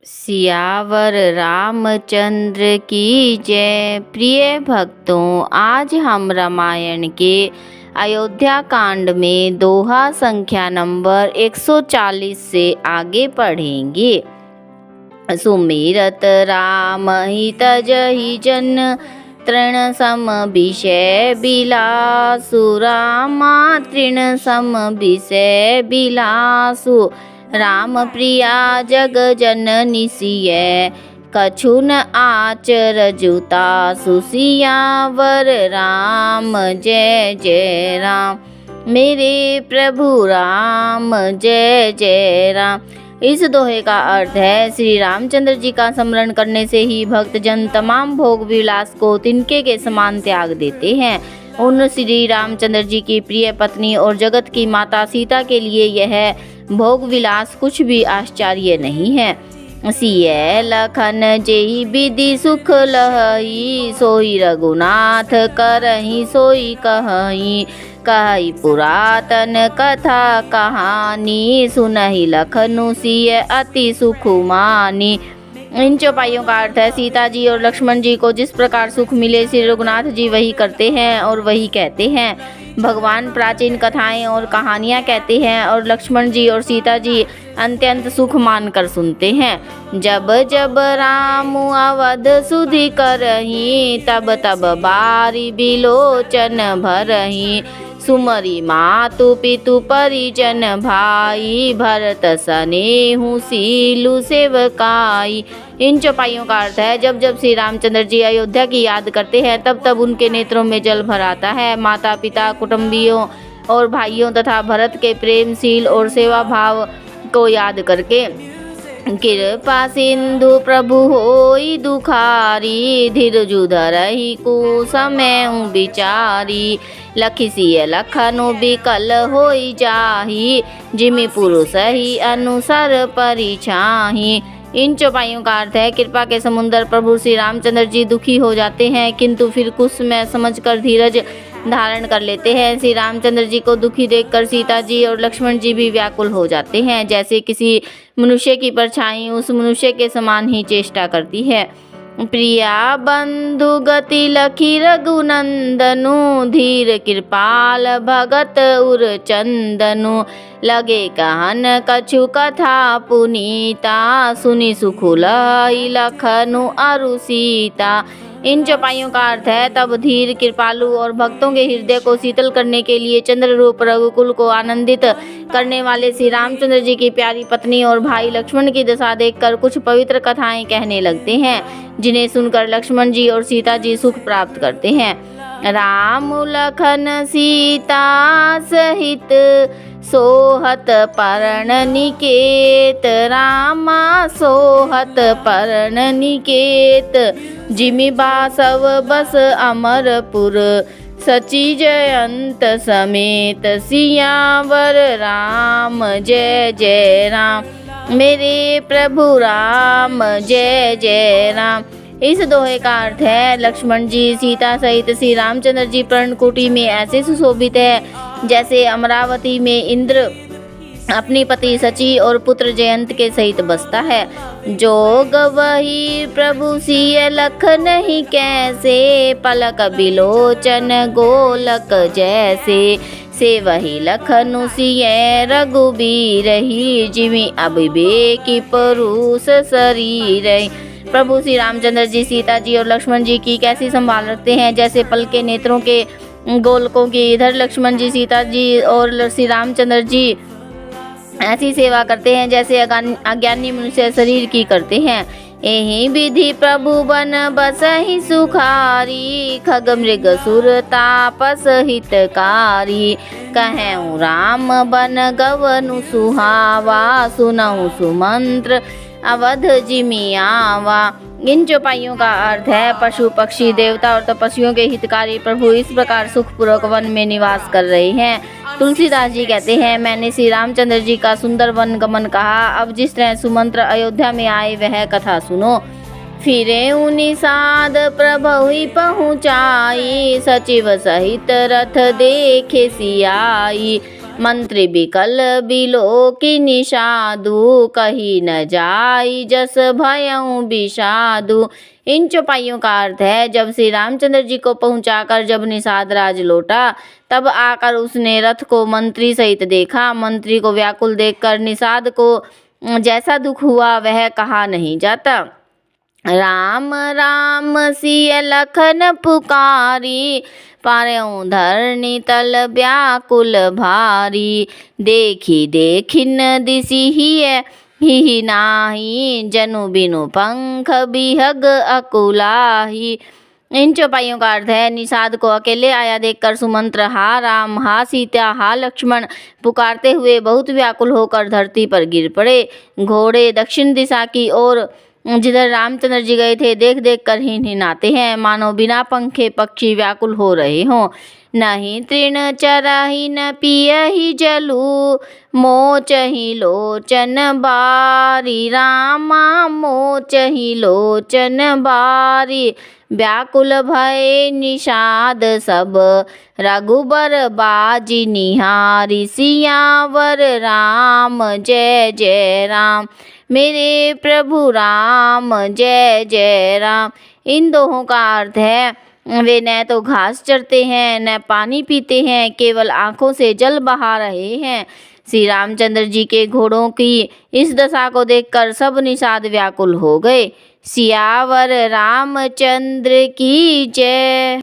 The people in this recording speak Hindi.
सियावर रामचंद्र की जय। प्रिय भक्तों, आज हम रामायण के अयोध्या कांड में दोहा संख्या नंबर 140 से आगे पढ़ेंगे। सुमिरत राम ही तजहि जन तृण सम विषय बिलासु। रामा तृण सम विषय बिलासु। राम प्रिया जग जननी सिय कछु न आचर जुतासु। सियावर राम जय जय राम। मेरे प्रभु राम जय जय राम। इस दोहे का अर्थ है, श्री रामचंद्र जी का स्मरण करने से ही भक्त जन तमाम भोग विलास को तिनके के समान त्याग देते हैं। उन श्री रामचंद्र जी की प्रिय पत्नी और जगत की माता सीता के लिए यह भोग विलास कुछ भी आश्चर्य नहीं है। सिय लखन जेहि विधि सुख लहई। सोई रघुनाथ करहि सोई कहई। कहई पुरातन कथा कहानी। सुनहि लखनु सिय अति सुखुमानी। इन चौपाइयों का अर्थ है, सीता जी और लक्ष्मण जी को जिस प्रकार सुख मिले श्री रघुनाथ जी वही करते हैं और वही कहते हैं। भगवान प्राचीन कथाएं और कहानियां कहते हैं और लक्ष्मण जी और सीता जी अत्यंत सुख मानकर सुनते हैं। जब जब राम अवध सुधि करही। तब तब बारी बिलोचन भरही। सुमरी मातु पितु परिजन भाई। भरत सनेहु सीलु सेवकाई। इन चौपाइयों का अर्थ है, जब जब श्री रामचंद्र जी अयोध्या की याद करते हैं तब तब उनके नेत्रों में जल भर आता है। माता पिता कुटुंबियों और भाइयों तथा भरत के प्रेमशील और सेवा भाव को याद करके कृपा सिंधु प्रभु होई दुखारी। धीरजु धरहि कुसमयउ विचारी। लखि सिय लखनु बिकल होई जाहि। जिमि पुरुष ही अनुसर परिछाहि। इन चौपाइयों का अर्थ है, कृपा के समुद्र प्रभु श्री रामचंद्र जी दुखी हो जाते हैं किंतु फिर कुछ समय समझकर धीरज धारण कर लेते हैं। श्री रामचंद्र जी को दुखी देखकर सीता जी और लक्ष्मण जी भी व्याकुल हो जाते हैं। जैसे किसी मनुष्य की परछाई उस मनुष्य के समान ही चेष्टा करती है। प्रिया बंधु गति लखी रघुनंदनु। धीर कृपाल भगत उर चंदनु। लगे कहन कछु कथा पुनीता। सुनि सुखु लई लखनु अरु सीता। इन चौपाइयों का अर्थ है, तब धीर कृपालु और भक्तों के हृदय को शीतल करने के लिए चंद्र रूप रघुकुल को आनंदित करने वाले श्री रामचंद्र जी की प्यारी पत्नी और भाई लक्ष्मण की दशा देखकर कुछ पवित्र कथाएं कहने लगते हैं, जिन्हें सुनकर लक्ष्मण जी और सीता जी सुख प्राप्त करते हैं। राम लखन सीता सहित सोहत परण निकेत। रामा सोहत परण निकेत। जिमि बासव बस अमरपुर। सची जयंत समेत। सियावर राम जय जय राम। मेरे प्रभु राम जय जय राम। इस दोहे का अर्थ है, लक्ष्मण जी सीता सहित श्री रामचंद्र जी पर्णकुटी में ऐसे सुशोभित है जैसे अमरावती में इंद्र अपनी पति सची और पुत्र जयंत के सहित बसता है। जोग वही प्रभु सिय लख नहीं कैसे। पलक बिलोचन गोलक जैसे। से वही लखनु सिय रघुबीर ही। जिमि अविवेकी परुष शरीर। प्रभु श्री रामचंद्र जी सीता जी और लक्ष्मण जी की कैसी संभाल रखते हैं, जैसे पल के नेत्रों के गोलकों की। इधर लक्ष्मण जी सीता जी और श्री रामचंद्र जी ऐसी सेवा करते हैं जैसे अज्ञानी मनुष्य शरीर की करते हैं। एहि विधि प्रभु बन बसहि सुखारी। खग मृग सुर तापस हितकारी। कहऊँ राम बन गवनु सुहावा। सुनऊँ सुमंत्र अवध जिमि आवा। इन चौपाइयों का अर्थ है, पशु पक्षी देवता और तपस्वियों के हितकारी प्रभु इस प्रकार सुखपूर्वक वन में निवास कर रहे हैं। तुलसीदास जी कहते हैं, मैंने श्री रामचंद्र जी का सुंदर वन गमन कहा। अब जिस तरह सुमंत्र अयोध्या में आए वह कथा सुनो। फिरे निषाद प्रभु पहुँचाई। सचिव सहित रथ देखे सियाई। मंत्री बिकल बिलो की निषादु, कही न जाई जस भयउ विषादु। इन चौपाइयों का अर्थ है, जब श्री रामचंद्र जी को पहुंचाकर जब निषाद राज लौटा, तब आकर उसने रथ को मंत्री सहित देखा। मंत्री को व्याकुल देखकर निषाद को जैसा दुख हुआ वह कहा नहीं जाता। राम राम सिय लखन पुकारी, पारऊ धरणी तल व्याकुल भारी। देखी देखिन दिसी ही नाही, जनु बिनु पंख बिहग अकुलाही। इन चौपाइयों का अर्थ है, निषाद को अकेले आया देखकर सुमंत्र हा राम हा सीता हा लक्ष्मण पुकारते हुए बहुत व्याकुल होकर धरती पर गिर पड़े। घोड़े दक्षिण दिशा की ओर जिधर रामचंद्र जी गए थे देख देख कर हिनहिनाते हैं, मानो बिना पंखे पक्षी व्याकुल हो रहे हों। नहीं तृण चरहि न पियहि जलु, मोचहि लोचन बारी। रामा मोचहि लोचन बारी, व्याकुल भय निषाद सब, रघुबर बाजी निहारी। सियावर राम जय जय राम, मेरे प्रभु राम जय जय राम। इन दोहों का अर्थ है, वे न तो घास चरते हैं न पानी पीते हैं, केवल आंखों से जल बहा रहे हैं। श्री रामचंद्र जी के घोड़ों की इस दशा को देखकर सब निषाद व्याकुल हो गए। सियावर रामचंद्र की जय।